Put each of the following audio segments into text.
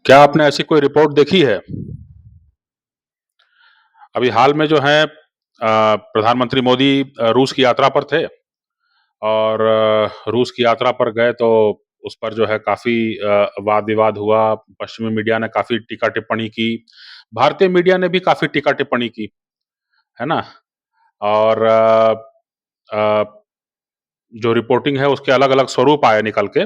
क्या आपने ऐसी कोई रिपोर्ट देखी है? अभी हाल में जो है प्रधानमंत्री मोदी रूस की यात्रा पर थे और रूस की यात्रा पर गए तो उस पर जो है काफ़ी वाद-विवाद हुआ। पश्चिमी मीडिया ने काफ़ी टीका-टिप्पणी की, भारतीय मीडिया ने भी काफ़ी टीका-टिप्पणी की, है ना? और अ, जो रिपोर्टिंग है उसके अलग-अलग स्वरूप आए निकल के।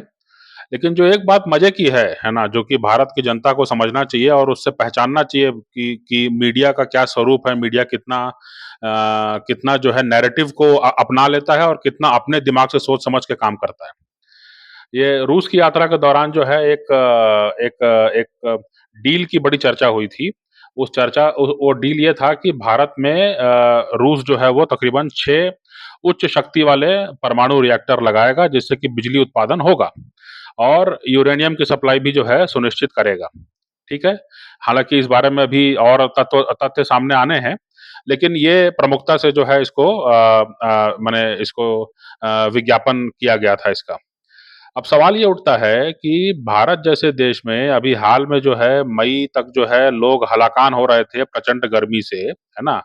लेकिन जो एक बात मज़े की है ना? जो कि भारत की जनता को समझना चाहिए और उससे पहचानना चाहिए कि मीडिया का क्या स्वरूप है, मीडिया कितना जो है नैरेटिव को अपना लेता है और कितना अपने दिमाग से सोच समझ के काम करता है। ये रूस की यात्रा के दौरान जो है एक डील की बड़ी चर्चा हुई थी। उस चर्चा उ वो डील ये था कि भारत में रूस जो है वो तकरीबन 6 उच्च शक्ति वाले परमाणु रिएक्टर लगाएगा जिससे कि बिजली उत्पादन होगा और यूरेनियम की सप्लाई भी जो है सुनिश्चित करेगा, ठीक है? हालाँकि इस बारे में अभी और तथ्य सामने आने हैं, लेकिन ये प्रमुखता से जो है इसको माने इसको विज्ञापन किया गया था इसका। अब सवाल ये उठता है कि भारत जैसे देश में अभी हाल में जो है मई तक जो है लोग हलाकान हो रहे थे प्रचंड गर्मी से, है ना?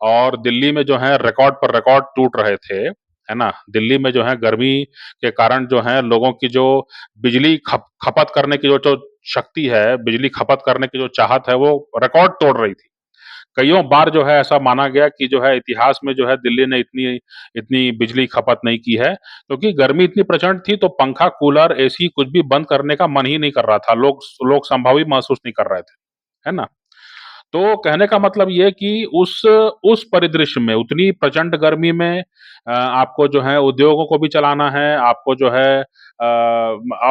और दिल्ली में जो है रिकॉर्ड पर रिकॉर्ड टूट रहे थे, है ना? दिल्ली में जो है गर्मी के कारण जो है लोगों की जो बिजली खपत करने की जो शक्ति है, बिजली खपत करने की जो चाहत है वो रिकॉर्ड तोड़ रही थी। कइयों बार जो है ऐसा माना गया कि जो है इतिहास में जो है दिल्ली ने इतनी इतनी बिजली खपत नहीं की है, क्योंकि गर्मी इतनी प्रचंड थी तो पंखा, कूलर, एसी कुछ भी बंद करने का मन ही नहीं कर रहा था। लोग संभव ही महसूस नहीं कर रहे थे, है ना? तो कहने का मतलब ये कि उस परिदृश्य में उतनी प्रचंड गर्मी में आपको जो है उद्योगों को भी चलाना है, आपको जो है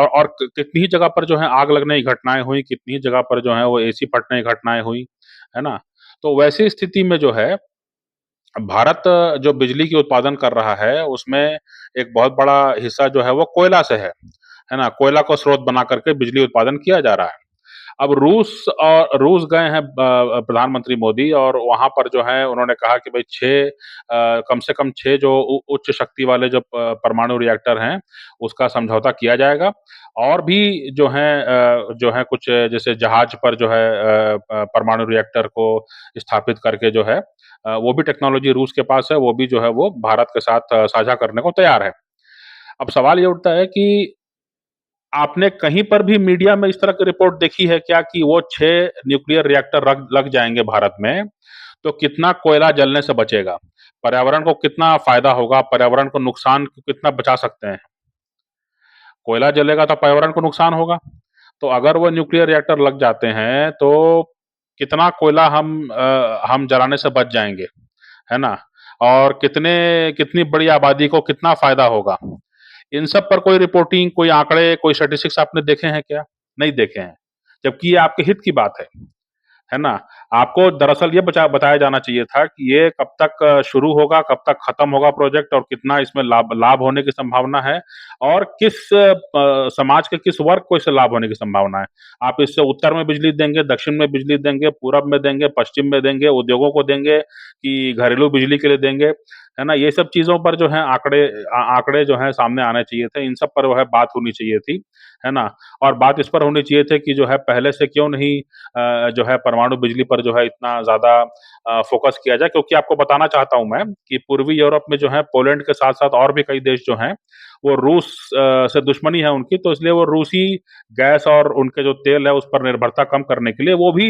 और कितनी ही जगह पर जो है आग लगने की घटनाएँ हुई, कितनी ही जगह पर जो है वो एसी फटने की घटनाएँ हुई, है ना? तो वैसी स्थिति में जो है भारत जो बिजली की उत्पादन कर रहा है, उसमें एक बहुत बड़ा हिस्सा जो है वो कोयला से है ना? कोयला को स्रोत बना करके बिजली उत्पादन किया जा रहा है। अब रूस गए हैं प्रधानमंत्री मोदी और वहाँ पर जो है उन्होंने कहा कि भई 6 कम से कम 6 जो उच्च शक्ति वाले जो परमाणु रिएक्टर हैं, उसका समझौता किया जाएगा। और भी जो है कुछ जैसे जहाज पर जो है परमाणु रिएक्टर को स्थापित करके जो है वो भी टेक्नोलॉजी रूस के पास है, वो भी जो है वो भारत के साथ साझा करने को तैयार है। अब सवाल ये उठता है कि आपने कहीं पर भी मीडिया में इस तरह की रिपोर्ट देखी है क्या कि वो 6 न्यूक्लियर रिएक्टर रग लग जाएँगे भारत में, तो कितना कोयला जलने से बचेगा? पर्यावरण को कितना फ़ायदा होगा? पर्यावरण को नुकसान कितना बचा सकते हैं? कोयला जलेगा तो पर्यावरण को नुकसान होगा। तो अगर वो न्यूक्लियर रिएक्टर लग जाते हैं, तो कितना कोयला हम जलाने से बच जाएँगे, है ना? और कितनी बड़ी आबादी को कितना फ़ायदा होगा? इन सब पर कोई रिपोर्टिंग, कोई आंकड़े, कोई स्टैटिस्टिक्स आपने देखे हैं क्या? नहीं देखे हैं। जबकि ये आपके हित की बात है ना? आपको दरअसल ये बताया जाना चाहिए था कि ये कब तक शुरू होगा, कब तक खत्म होगा प्रोजेक्ट और कितना इसमें लाभ लाभ होने की संभावना है और समाज के किस वर्ग को इससे लाभ होने की संभावना है। आप इससे उत्तर में बिजली देंगे, दक्षिण में बिजली देंगे, पूरब में देंगे, पश्चिम में देंगे, उद्योगों को देंगे कि घरेलू बिजली के लिए देंगे, है ना? ये सब चीज़ों पर जो है आंकड़े जो हैं सामने आने चाहिए थे। इन सब पर जो है बात होनी चाहिए थी, है ना? और बात इस पर होनी चाहिए थी कि जो है पहले से क्यों नहीं जो है परमाणु बिजली पर जो है इतना ज़्यादा फ़ोकस किया जाए क्योंकि आपको बताना चाहता हूँ मैं कि पूर्वी यूरोप में जो है पोलैंड के साथ-साथ और भी कई देश जो हैं, वो रूस से दुश्मनी है उनकी तो इसलिए वो रूसी गैस और उनके जो तेल है उस पर निर्भरता कम करने के लिए वो भी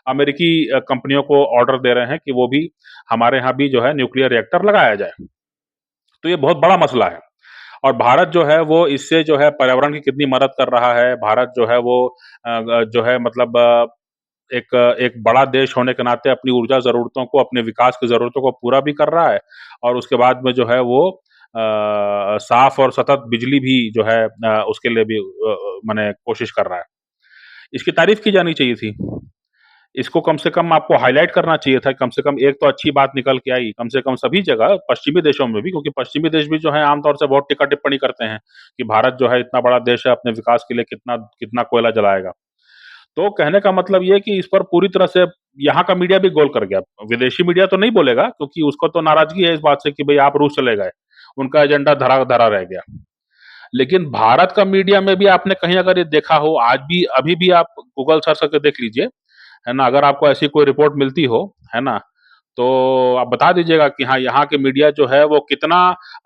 अमेरिकी कंपनियों को ऑर्डर दे रहे हैं कि वो भी हमारे यहाँ भी जो है न्यूक्लियर रिएक्टर लगाया जाए। तो ये बहुत बड़ा मसला है। और भारत जो है वो इससे जो है पर्यावरण की कितनी मदद कर रहा है, भारत जो है वो जो है मतलब एक बड़ा देश होने के नाते अपनी ऊर्जा ज़रूरतों को, अपने विकास की ज़रूरतों को पूरा भी कर रहा है और उसके बाद में जो है वो साफ़ और सतत बिजली भी जो है उसके लिए भी माने कोशिश कर रहा है। इसकी तारीफ़ की जानी चाहिए थी। इसको कम से कम आपको हाइलाइट करना चाहिए था, कम से कम एक तो अच्छी बात निकल के आई, कम से कम सभी जगह पश्चिमी देशों में भी क्योंकि पश्चिमी देश भी जो है आम तौर से बहुत टीका-टिप्पणी करते हैं, कि भारत जो है इतना बड़ा देश है, अपने विकास के लिए कितना कितना कोयला जलाएगा। तो कहने का मतलब ये है कि इस पर पूरी तरह से यहाँ का मीडिया भी गोल कर गया। विदेशी मीडिया तो नहीं बोलेगा क्योंकि उसको तो नाराज़गी है इस बात से कि भई आप रूस चले गए। उनका एजेंडा धरा धरा रह गया। लेकिन भारत का मीडिया में भी आपने कहीं अगर ये देखा हो, आज भी अभी भी आप गूगल सर्च करके देख लीजिए, है ना? अगर आपको ऐसी कोई रिपोर्ट मिलती हो, है ना? तो आप बता दीजिएगा कि हाँ, यहाँ की मीडिया जो है वो कितना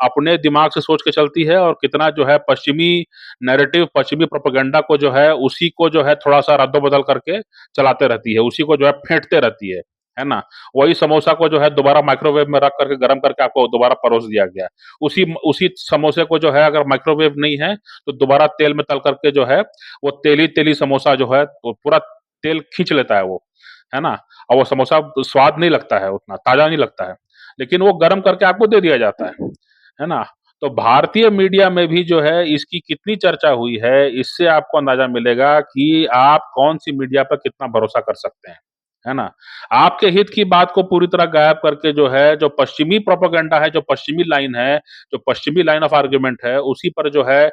अपने दिमाग से सोच के चलती है और कितना जो है पश्चिमी नैरेटिव, पश्चिमी प्रोपेगेंडा को जो है उसी को जो है थोड़ा-सा रद्द-बदल करके चलाते रहती है, उसी को जो है फेंटते रहती है ना? वही समोसा को जो है दोबारा माइक्रोवेव में रख करके गरम करके आपको दोबारा परोस दिया गया। उसी समोसे को जो है अगर माइक्रोवेव नहीं है, तो दोबारा तेल में तल करके जो है, वो तेली-तेली समोसा जो है, वो पूरा तेल खींच लेता है वो, है ना? और वो समोसा स्वाद नहीं लगता है उतना, ताज़ा नहीं लगता है। लेकिन वो गरम करके आपको दे दिया जाता है ना? तो भारतीय मीडिया में भी जो है इसकी कितनी चर्चा हुई है, इससे आपको अंदाज़ा मिलेगा कि आप कौन-सी मीडिया पर कितना भरोसा कर सकते है ना? आपके हित की बात को पूरी तरह गायब करके जो है, जो पश्चिमी प्रोपेगेंडा है, जो पश्चिमी लाइन है, जो पश्चिमी लाइन ऑफ आर्गुमेंट है, उसी पर जो है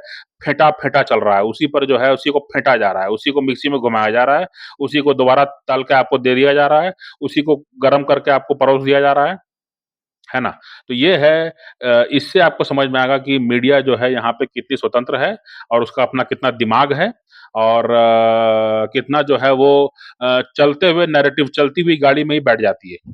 फेंटा-फेंटा चल रहा है, उसी पर जो है उसी को फेंटा जा रहा है, उसी को मिक्सी में घुमाया जा रहा है, उसी को दोबारा तल के आपको दे दिया जा रहा है, उसी को गरम करके आपको परोस दिया जा रहा है ना? तो ये है इससे आपको समझ में आएगा कि मीडिया जो है यहाँ पे कितनी स्वतंत्र है और उसका अपना कितना दिमाग है और कितना जो है वो चलते हुए नैरेटिव चलती हुई गाड़ी में ही बैठ जाती है।